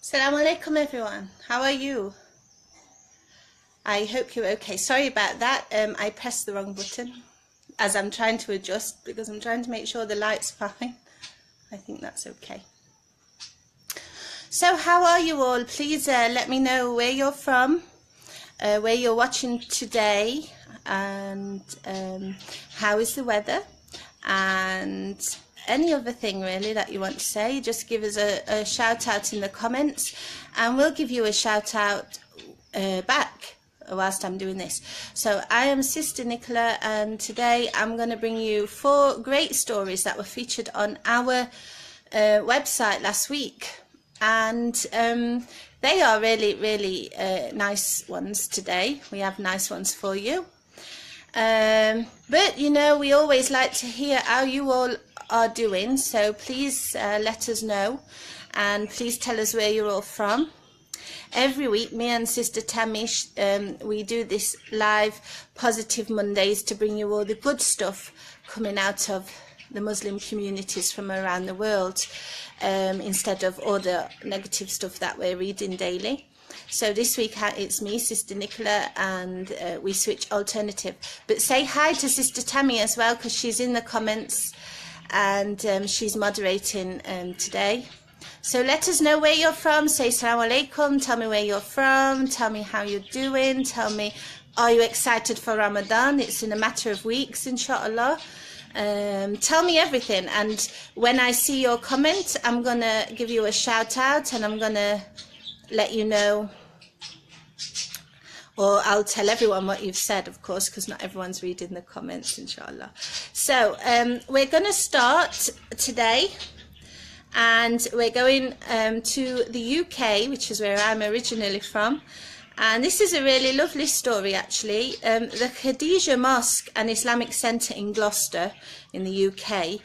Assalamu alaikum everyone. How are you? I hope you're okay. Sorry about that. I pressed the wrong button as I'm trying to adjust because I'm trying to make sure the light's fine. I think that's okay. So how are you all? Please let me know where you're from, where you're watching today, and how is the weather, and any other thing really that you want to say. Just give us a shout out in the comments and we'll give you a shout out back whilst I'm doing this. So I am Sister Nicola, and today I'm going to bring you 4 great stories that were featured on our website last week, and they are really nice ones today. We have nice ones for you, but you know, we always like to hear how you all are doing, so please let us know, and please tell us where you're all from. Every week me and Sister Tammy we do this live Positive Mondays to bring you all the good stuff coming out of the Muslim communities from around the world, instead of all the negative stuff that we're reading daily. So this week it's me, Sister Nicola, and we switch alternative. But say hi to Sister Tammy as well, because she's in the comments and she's moderating today. So let us know where you're from. Say Assalamu alaikum, tell me where you're from, tell me how you're doing, tell me, are you excited for Ramadan? It's in a matter of weeks, inshallah. Tell me everything, and when I see your comment I'm gonna give you a shout out, and I'm gonna let you know, or I'll tell everyone what you've said, of course, because not everyone's reading the comments, inshallah. So we're going to start today, and we're going to the UK, which is where I'm originally from, and this is a really lovely story actually. The Khadija Mosque and Islamic Centre in Gloucester in the UK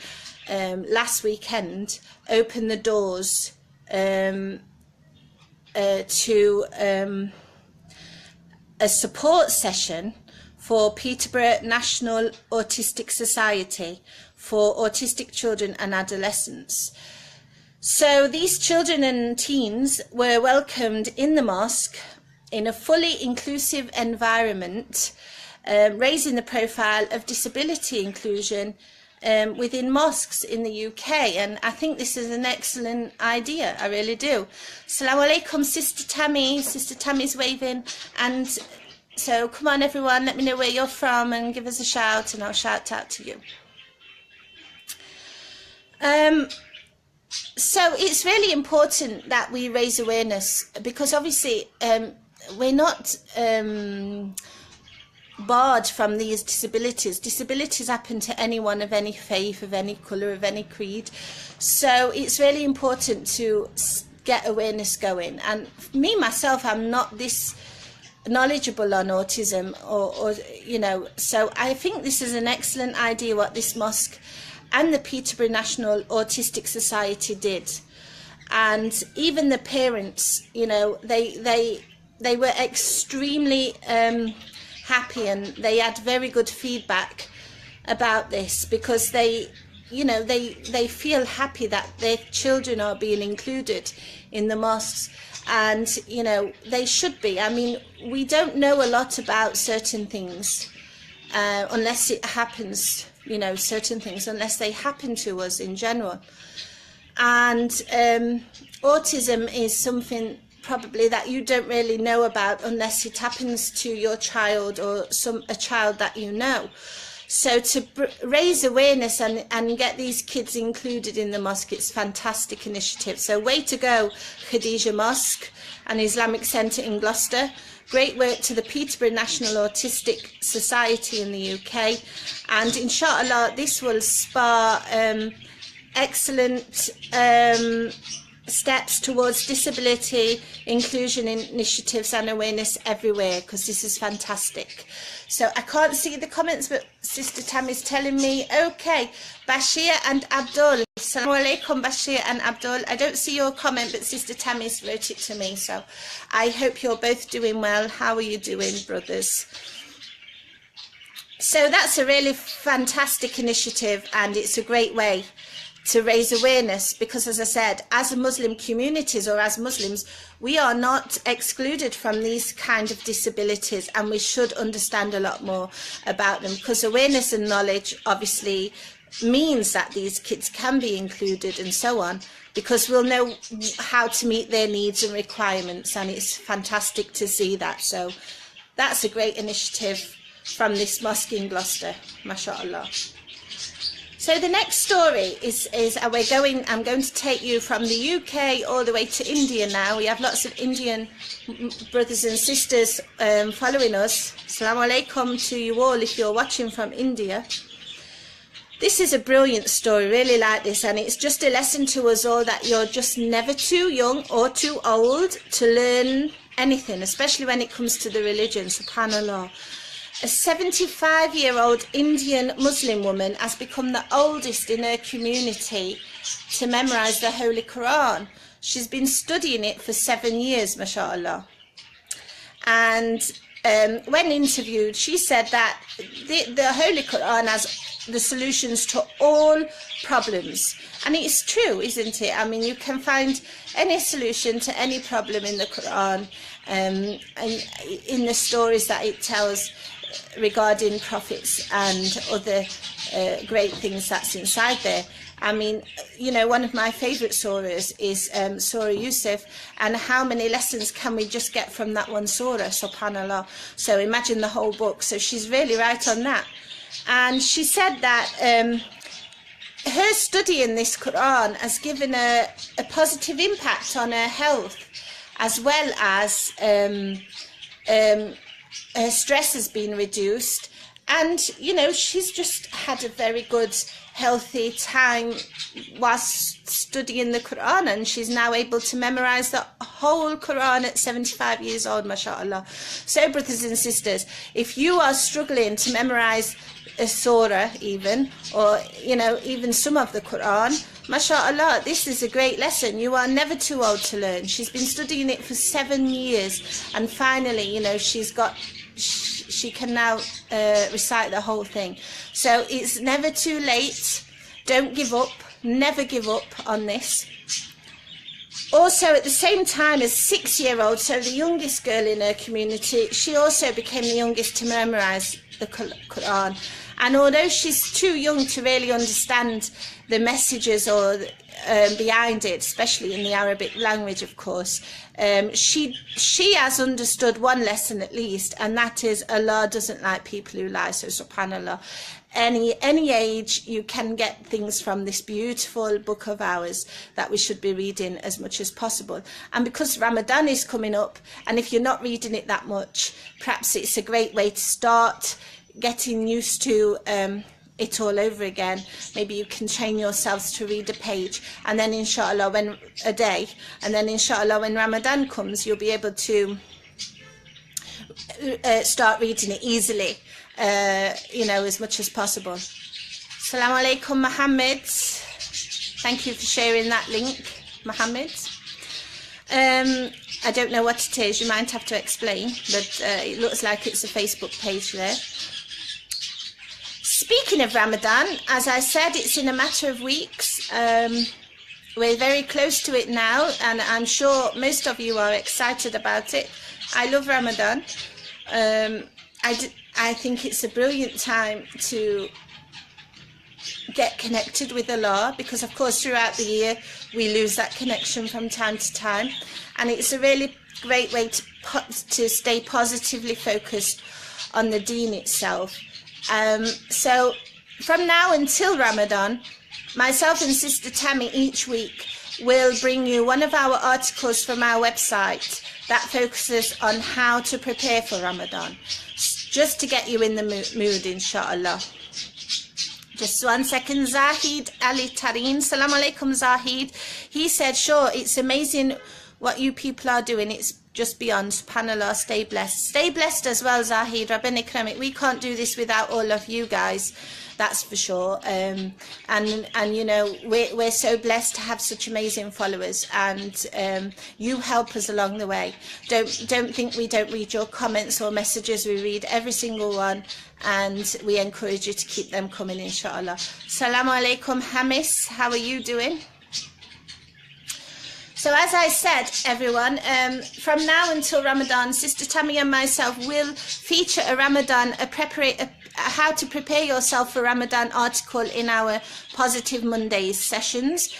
last weekend opened the doors to a support session for Peterborough National Autistic Society for autistic children and adolescents. So these children and teens were welcomed in the mosque in a fully inclusive environment, raising the profile of disability inclusion within mosques in the UK, and I think this is an excellent idea. I really do. Assalamu alaikum, Sister Tammy. Sister Tammy's waving, and so come on everyone, let me know where you're from and give us a shout, and I'll shout out to you. So it's really important that we raise awareness, because obviously we're not barred from these disabilities. Disabilities happen to anyone of any faith, of any colour, of any creed. So it's really important to get awareness going. And me, myself, I'm not this knowledgeable on autism, or you know, so I think this is an excellent idea what this mosque and the Peterborough National Autistic Society did. And even the parents, you know, they were extremely happy, and they had very good feedback about this, because they, you know, they feel happy that their children are being included in the mosques, and you know, they should be. I mean, we don't know a lot about certain things unless it happens, you know, certain things unless they happen to us in general. And autism is something probably that you don't really know about unless it happens to your child or a child that you know. So to raise awareness and get these kids included in the mosque, it's a fantastic initiative. So way to go, Khadija Mosque and Islamic Centre in Gloucester. Great work to the Peterborough National Autistic Society in the UK, and inshallah this will spur excellent steps towards disability inclusion initiatives and awareness everywhere, because this is fantastic. So I can't see the comments, but Sister Tammy's telling me. Okay, Bashir and Abdul. Assalamu alaikum, Bashir and Abdul. I don't see your comment, but Sister Tammy's wrote it to me, so I hope you're both doing well. How are you doing, brothers? So that's a really fantastic initiative, and it's a great way to raise awareness, because as I said, as Muslim communities or as Muslims, we are not excluded from these kind of disabilities, and we should understand a lot more about them, because awareness and knowledge obviously means that these kids can be included and so on, because we'll know how to meet their needs and requirements, and it's fantastic to see that. So that's a great initiative from this mosque in Gloucester, mashallah. So the next story is I'm going to take you from the UK all the way to India now. We have lots of Indian brothers and sisters following us. Assalamu alaikum to you all if you're watching from India. This is a brilliant story, really like this, and it's just a lesson to us all that you're just never too young or too old to learn anything, especially when it comes to the religion, subhanallah. A 75-year-old Indian Muslim woman has become the oldest in her community to memorize the Holy Quran. She's been studying it for 7 years, mashallah. And when interviewed, she said that the Holy Quran has the solutions to all problems. And it's true, isn't it? I mean, you can find any solution to any problem in the Quran, and in the stories that it tells regarding prophets and other great things that's inside there. I mean, you know, one of my favourite surahs is Surah Yusuf, and how many lessons can we just get from that one surah, subhanallah. So imagine the whole book. So she's really right on that. And she said that her studying this Quran has given her a positive impact on her health, as well as her stress has been reduced, and you know, she's just had a very good healthy time whilst studying the Quran, and she's now able to memorize the whole Quran at 75 years old, mashallah. So brothers and sisters, if you are struggling to memorize a surah even, or you know, even some of the Quran, mashallah, this is a great lesson. You are never too old to learn. She's been studying it for 7 years, and finally, you know, she can now recite the whole thing. So it's never too late. Don't give up. Never give up on this. Also, at the same time as 6-year-old, so the youngest girl in her community, she also became the youngest to memorize the Quran. And although she's too young to really understand the messages or behind it, especially in the Arabic language, of course, she has understood one lesson at least, and that is Allah doesn't like people who lie. So subhanallah, any age you can get things from this beautiful book of ours that we should be reading as much as possible. And because Ramadan is coming up, and if you're not reading it that much, perhaps it's a great way to start getting used to it all over again. Maybe you can train yourselves to read a page, and then inshallah when a day, and then inshallah when Ramadan comes, you'll be able to start reading it easily, you know, as much as possible. Assalamu alaikum, Mohammed. Thank you for sharing that link, Mohammed. I don't know what it is, you might have to explain, but it looks like it's a Facebook page there. Speaking of Ramadan, as I said, it's in a matter of weeks. We're very close to it now, and I'm sure most of you are excited about it. I love Ramadan. I think it's a brilliant time to get connected with Allah, because of course throughout the year we lose that connection from time to time, and it's a really great way to stay positively focused on the deen itself. So from now until Ramadan, myself and Sister Tammy each week will bring you one of our articles from our website that focuses on how to prepare for Ramadan, just to get you in the mood, inshallah. Just 1 second. Zahid Ali Tareen, Salaam alaikum Zahid. He said, sure, it's amazing what you people are doing. It's just beyond. SubhanAllah, stay blessed. Stay blessed as well, Zahid, Rabbani Kramik. We can't do this without all of you guys, that's for sure. And you know, we're so blessed to have such amazing followers, and you help us along the way. Don't think we don't read your comments or messages. We read every single one, and we encourage you to keep them coming, inshallah. Assalamu alaikum, Hamis, how are you doing? So as I said, everyone, from now until Ramadan, Sister Tammy and myself will feature a Ramadan, how to prepare yourself for Ramadan article in our Positive Mondays sessions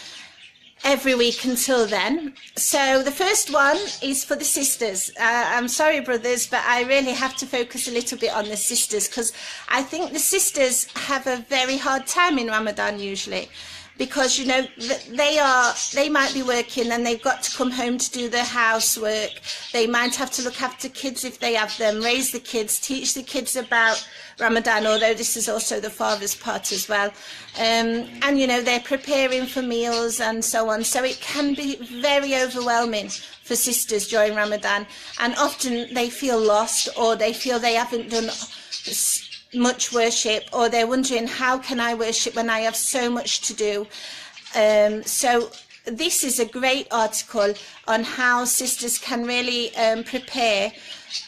every week until then. So the first one is for the sisters. I'm sorry, brothers, but I really have to focus a little bit on the sisters, because I think the sisters have a very hard time in Ramadan usually. Because, you know, they might be working and they've got to come home to do their housework. They might have to look after kids if they have them, raise the kids, teach the kids about Ramadan, although this is also the father's part as well. And, you know, they're preparing for meals and so on. So it can be very overwhelming for sisters during Ramadan. And often they feel lost, or they feel they haven't done much worship, or they're wondering, how can I worship when I have so much to do? So this is a great article on how sisters can really prepare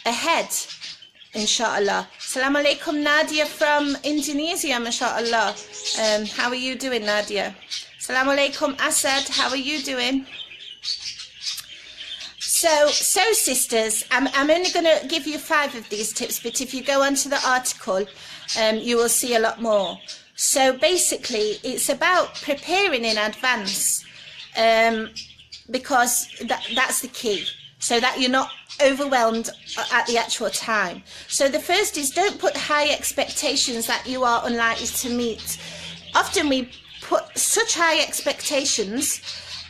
ahead, inshallah. Assalamu alaikum, Nadia from Indonesia, mashallah. How are you doing, Nadia? Assalamu alaikum, Asad, how are you doing? So sisters, I'm only going to give you 5 of these tips, but if you go onto the article, you will see a lot more. So basically, it's about preparing in advance, because that's the key, so that you're not overwhelmed at the actual time. So the first is, don't put high expectations that you are unlikely to meet. Often we put such high expectations,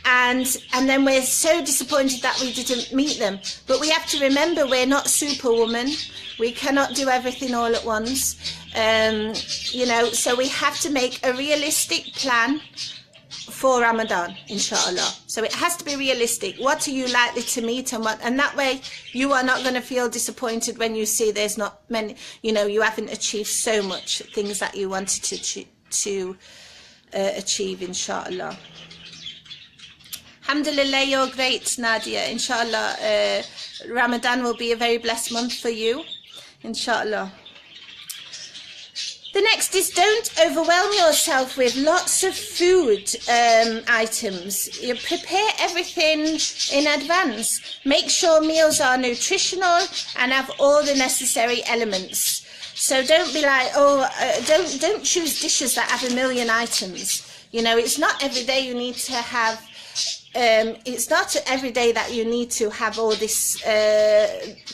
and then we're so disappointed that we didn't meet them. But we have to remember, we're not Superwoman. We cannot do everything all at once. You know, so we have to make a realistic plan for Ramadan, inshallah. So it has to be realistic. What are you likely to meet, and what? And that way you are not going to feel disappointed when you see there's not many, you know, you haven't achieved so much things that you wanted to achieve, inshallah. Alhamdulillah, you're great, Nadia. Inshallah, Ramadan will be a very blessed month for you, inshallah. The next is, don't overwhelm yourself with lots of food items. You prepare everything in advance. Make sure meals are nutritional and have all the necessary elements. So don't be like, don't choose dishes that have a million items. You know, it's not every day you need to have. It's not every day that you need to have all this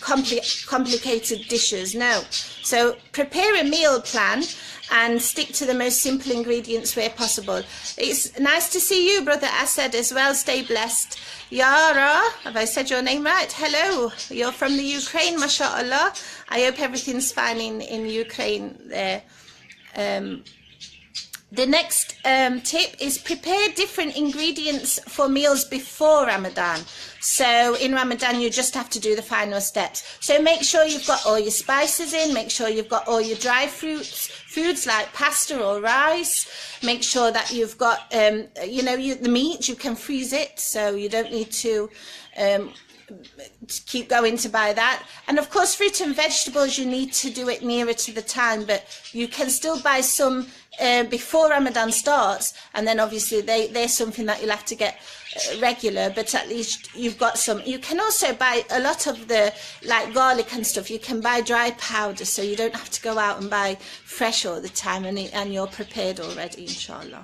complicated dishes, no. So prepare a meal plan and stick to the most simple ingredients where possible. It's nice to see you, Brother Asad, as well. Stay blessed. Yara, have I said your name right? Hello, you're from the Ukraine, mashallah. I hope everything's fine in Ukraine there. The next tip is, prepare different ingredients for meals before Ramadan. So in Ramadan, you just have to do the final steps. So make sure you've got all your spices in, make sure you've got all your dry foods like pasta or rice. Make sure that you've got, you know, the meat, you can freeze it, so you don't need to keep going to buy that. And of course, fruit and vegetables, you need to do it nearer to the time, but you can still buy some before Ramadan starts, and then obviously they're something that you'll have to get regular, but at least you've got some. You can also buy a lot of the, like garlic and stuff, you can buy dry powder, so you don't have to go out and buy fresh all the time, and you're prepared already, inshallah.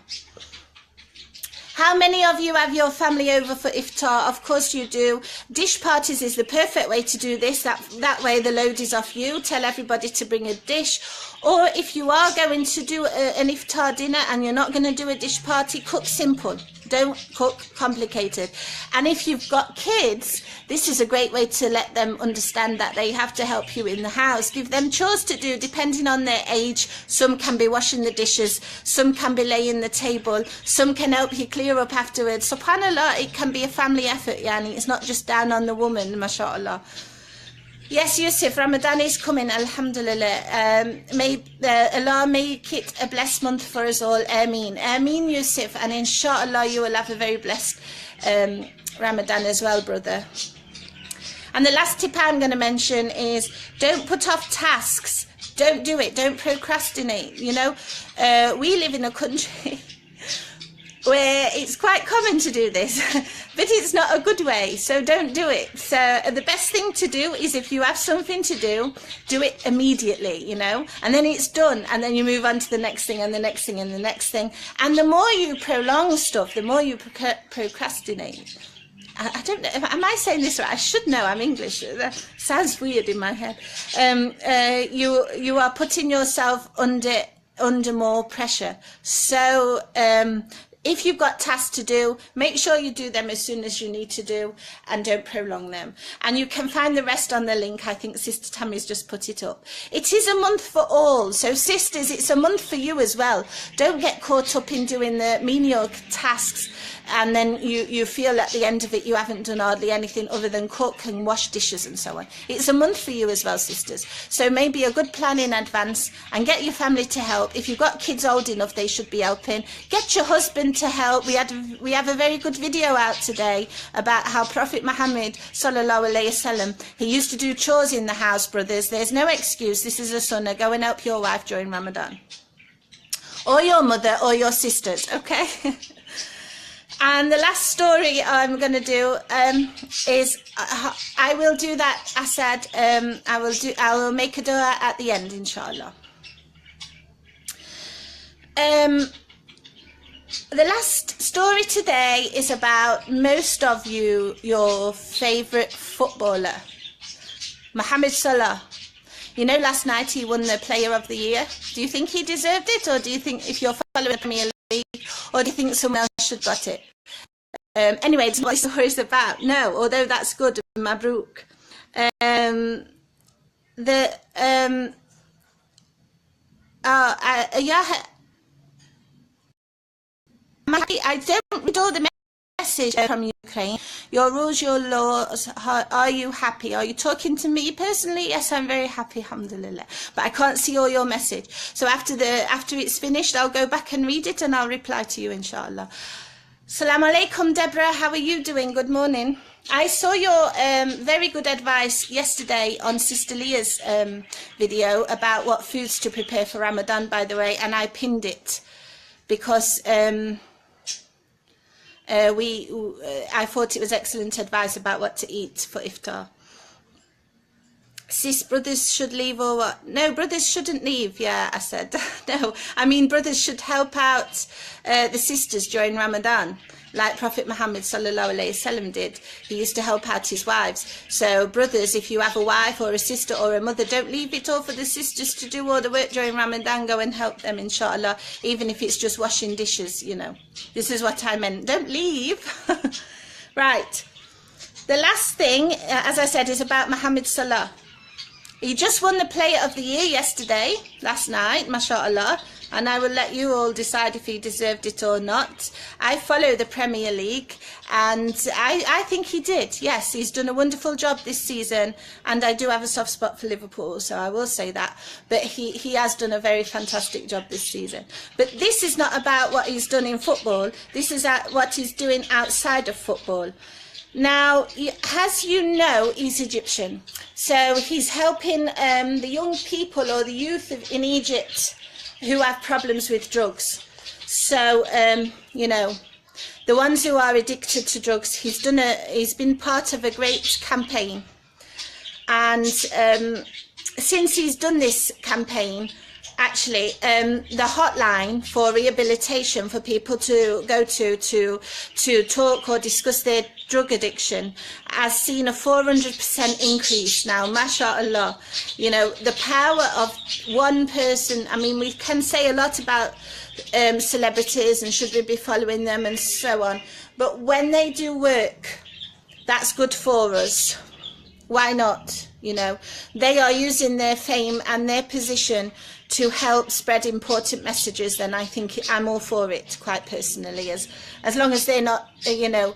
How many of you have your family over for iftar? Of course you do. Dish parties is the perfect way to do this. That way the load is off you. Tell everybody to bring a dish. Or if you are going to do an iftar dinner and you're not going to do a dish party, cook simple. Don't cook complicated. And if you've got kids, this is a great way to let them understand that they have to help you in the house. Give them chores to do depending on their age. Some can be washing the dishes, some can be laying the table, some can help you clear up afterwards. SubhanAllah, it can be a family effort, Yani. It's not just down on the woman, mashallah. Yes, Yusuf, Ramadan is coming, alhamdulillah. May Allah make it a blessed month for us all. Ameen. Ameen, Yusuf. And inshallah, you will have a very blessed Ramadan as well, brother. And the last tip I'm going to mention is don't put off tasks. Don't do it. Don't procrastinate. You know, we live in a country where it's quite common to do this, but it's not a good way, so don't do it. So the best thing to do is, if you have something to do it immediately, you know, and then it's done, and then you move on to the next thing and the next thing and the next thing. And the more you prolong stuff, the more you procrastinate. I don't know, am I saying this right? I should know, I'm English. That sounds weird in my head. You are putting yourself under more pressure. So if you've got tasks to do, make sure you do them as soon as you need to do, and don't prolong them. And you can find the rest on the link. I think Sister Tammy's just put it up. It is a month for all. So sisters, it's a month for you as well. Don't get caught up in doing the menial tasks, and then you feel at the end of it you haven't done hardly anything other than cook and wash dishes and so on. It's a month for you as well, sisters. So maybe a good plan in advance, and get your family to help. If you've got kids old enough, they should be helping. Get your husband to help. We have a very good video out today about how Prophet Muhammad sallallahu alaihi wasallam, he used to do chores in the house, brothers. There's no excuse. This is a sunnah. Go and help your wife during Ramadan, or your mother, or your sisters, okay? And the last story I'm going to do is I will do that, Asad. I will make a dua at the end, inshallah. The last story today is about most of you, your favourite footballer, Mohamed Salah. You know, last night he won the Player of the Year. Do you think he deserved it, or do you think, if you're following the Premier League, or do you think someone else should got it? Anyway, it's what the story is about. No, although that's good, Mabruk. I don't read all the message from Ukraine. Your rules, your laws, are you happy? Are you talking to me personally? Yes, I'm very happy, alhamdulillah. But I can't see all your message. So after it's finished, I'll go back and read it, and I'll reply to you, inshallah. Assalamu alaikum, Deborah. How are you doing? Good morning. I saw your very good advice yesterday on Sister Leah's video about what foods to prepare for Ramadan, by the way, and I pinned it because I thought it was excellent advice about what to eat for iftar. Sis, brothers should leave or what? No, brothers shouldn't leave. Yeah, I said. No, I mean brothers should help out the sisters during Ramadan, like Prophet Muhammad sallallahu alaihi wasallam did. He used to help out his wives. So brothers, if you have a wife or a sister or a mother, don't leave it all for the sisters to do all the work during Ramadan. Go and help them, inshallah, even if it's just washing dishes, you know. This is what I meant. Don't leave. Right. The last thing, as I said, is about Mohamed Salah. He just won the Player of the Year last night, mashallah, and I will let you all decide if he deserved it or not. I follow the Premier League, and I think he did. Yes, he's done a wonderful job this season, and I do have a soft spot for Liverpool, so I will say that. But he has done a very fantastic job this season. But this is not about what he's done in football. This is what he's doing outside of football. Now, as you know, he's Egyptian, so he's helping the young people or the youth in Egypt who have problems with drugs. So, you know, the ones who are addicted to drugs, he's been part of a great campaign. And since he's done this campaign, actually, the hotline for rehabilitation for people to go to talk or discuss their drug addiction has seen a 400% increase now, mashallah. You know, the power of one person. I mean, we can say a lot about celebrities and should we be following them and so on. But when they do work that's good for us, why not? You know, they are using their fame and their position to help spread important messages, then I think I'm all for it, quite personally, as long as they're not, you know,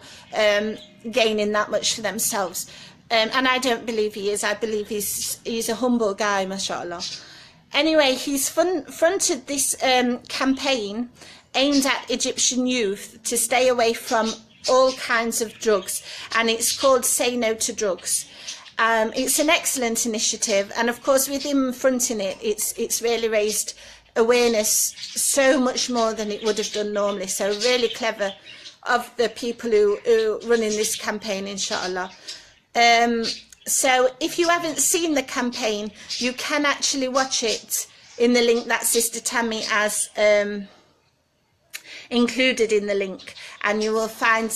gaining that much for themselves. And I don't believe he is. I believe he's a humble guy, mashallah. Anyway, he's fronted this campaign aimed at Egyptian youth to stay away from all kinds of drugs, and it's called Say No to Drugs. It's an excellent initiative, and of course with him fronting it, it's really raised awareness so much more than it would have done normally. So really clever of the people who running this campaign, inshallah. So if you haven't seen the campaign, you can actually watch it in the link that Sister Tammy has included in the link, and you will find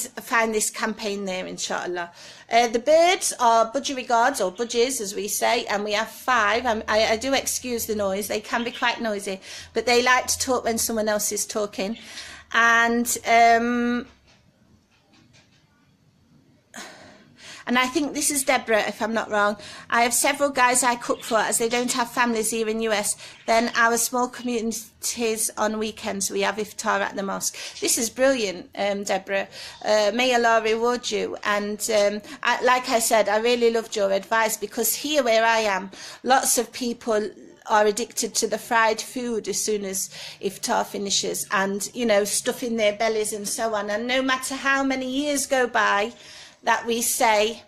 this campaign there, inshallah. The birds are budgerigards, or budgies as we say, and we have 5. I do excuse the noise, they can be quite noisy, but they like to talk when someone else is talking. And I think this is Deborah, if I'm not wrong. I have several guys I cook for, as they don't have families here in the US. Then our small communities on weekends, we have iftar at the mosque. This is brilliant, Deborah. May Allah reward you. And like I said, I really loved your advice, because here where I am, lots of people are addicted to the fried food as soon as iftar finishes, and, you know, stuffing their bellies and so on. And no matter how many years go by that we say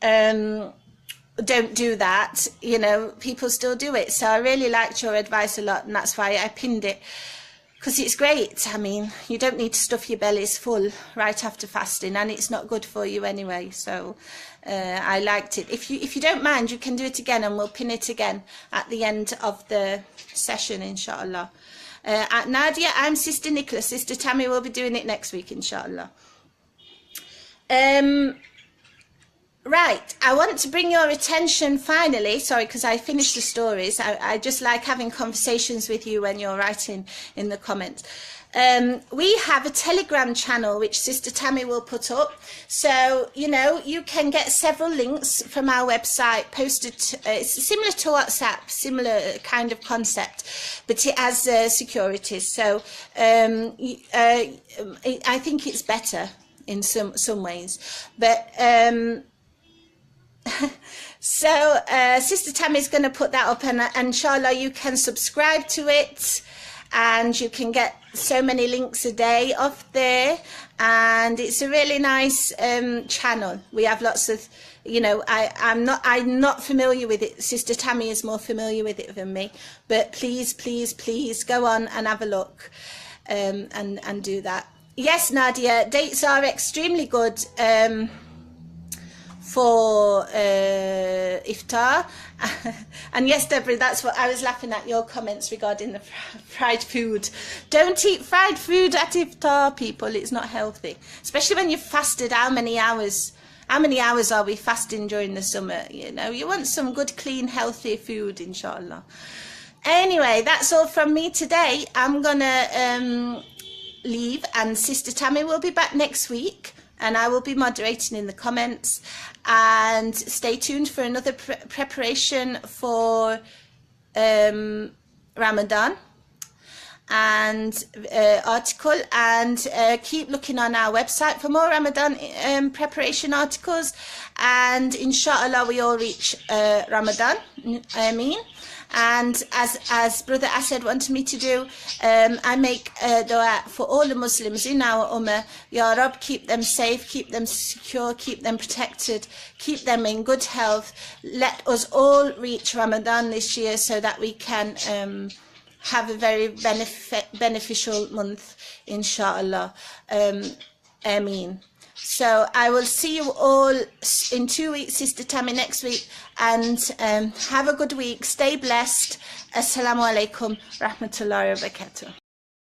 don't do that, you know, people still do it. So I really liked your advice a lot, and that's why I pinned it, because it's great. I mean, you don't need to stuff your bellies full right after fasting, and it's not good for you anyway. So I liked it. If you don't mind, you can do it again, and we'll pin it again at the end of the session, inshallah. Nadia, I'm Sister Nicola. Sister Tammy will be doing it next week, inshallah. Right, I want to bring your attention finally, sorry, because I finished the stories. I just like having conversations with you when you're writing in the comments. We have a Telegram channel which Sister Tammy will put up, so you know you can get several links from our website posted. It's similar to WhatsApp, similar kind of concept, but it has securities. So I think it's better in some ways, but so Sister Tammy's going to put that up, and inshallah you can subscribe to it, and you can get so many links a day off there, and it's a really nice channel. We have lots of, you know, I'm not familiar with it. Sister Tammy is more familiar with it than me, but please go on and have a look and do that. Yes, Nadia, dates are extremely good for iftar. And yes, Deborah, that's what I was laughing at, your comments regarding the fried food. Don't eat fried food at iftar, people. It's not healthy, especially when you've fasted. How many hours are we fasting during the summer? You know, you want some good, clean, healthy food, inshallah. Anyway, that's all from me today. I'm gonna leave, and Sister Tammy will be back next week, and I will be moderating in the comments. And stay tuned for another preparation for Ramadan and article, and keep looking on our website for more Ramadan preparation articles, and inshallah we all reach Ramadan, Ameen. And as Brother Asad wanted me to do, I make a dua for all the Muslims in our Ummah. Ya Rab, keep them safe, keep them secure, keep them protected, keep them in good health. Let us all reach Ramadan this year so that we can have a very beneficial month, inshallah. Ameen. So I will see you all in 2 weeks, Sister Tammy next week, and have a good week. Stay blessed. Assalamu alaikum rahmatullahi wa barakatuh.